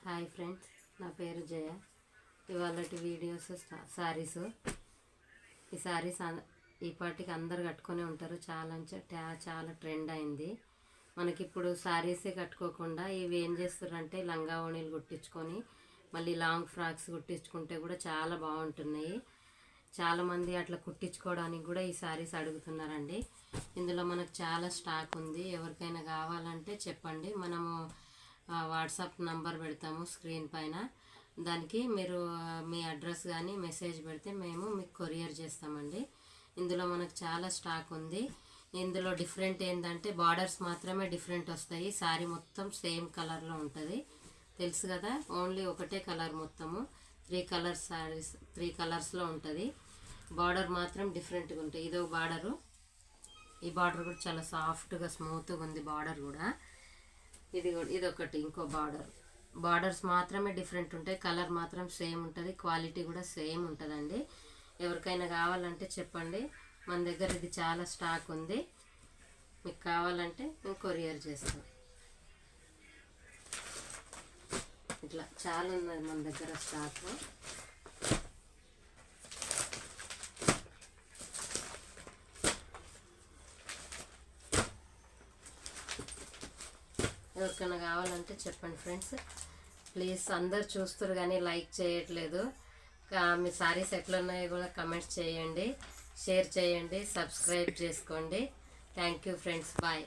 Hi friends, నా పేరు జయ. ఇవాళటి videos saris. ఈ శారీస్ ఈ పాటికి అందరు కట్టుకొని ఉంటారు. చాలా ట్రెండ్ అయింది. మనకిప్పుడు శారీసే కట్టుకోకుండా ఇవి ఏం చేస్తారంటే లంగా ఓణీలు కుట్టించుకొని మళ్ళీ లాంగ్ ఫ్రాక్స్ కుట్టించుకుంటే కూడా చాలా బాగుంటున్నాయి. చాలామంది అట్లా కుట్టించుకోవడానికి కూడా ఈ శారీస్ అడుగుతున్నారండి. ఇందులో మనకు చాలా స్టాక్ ఉంది. ఎవరికైనా కావాలంటే చెప్పండి. మనము వాట్సాప్ నంబర్ పెడతాము స్క్రీన్ పైన. దానికి మీరు మీ అడ్రస్ కానీ మెసేజ్ పెడితే మేము మీకు కొరియర్ చేస్తామండి. ఇందులో మనకు చాలా స్టాక్ ఉంది. ఇందులో డిఫరెంట్ ఏంటంటే బార్డర్స్ మాత్రమే డిఫరెంట్ వస్తాయి. శారీ మొత్తం సేమ్ కలర్లో ఉంటుంది, తెలుసు కదా. ఓన్లీ ఒకటే కలర్, మొత్తము 3 కలర్స్ శారీస్ 3 కలర్స్లో ఉంటుంది. బార్డర్ మాత్రం డిఫరెంట్గా ఉంటాయి. ఇదో బార్డరు. ఈ బార్డర్ కూడా చాలా సాఫ్ట్గా స్మూత్గా ఉంది. బార్డర్ కూడా ఇదొకటి ఇంకో బార్డర్స్ మాత్రమే డిఫరెంట్ ఉంటాయి. కలర్ మాత్రం సేమ్ ఉంటుంది. క్వాలిటీ కూడా సేమ్ ఉంటుందండి. ఎవరికైనా కావాలంటే చెప్పండి. మన దగ్గర ఇది చాలా స్టాక్ ఉంది. మీకు కావాలంటే మేము కొరియర్ చేస్తాం. ఇట్లా చాలా ఉన్నది మన దగ్గర స్టాక్. ఎవరికైనా కావాలంటే చెప్పండి ఫ్రెండ్స్. ప్లీజ్, అందరు చూస్తారు కానీ లైక్ చేయట్లేదు. మీ శారీస్ ఎట్లున్నాయో కూడా కమెంట్స్ చేయండి, షేర్ చేయండి, సబ్స్క్రైబ్ చేసుకోండి. Thank you friends, bye.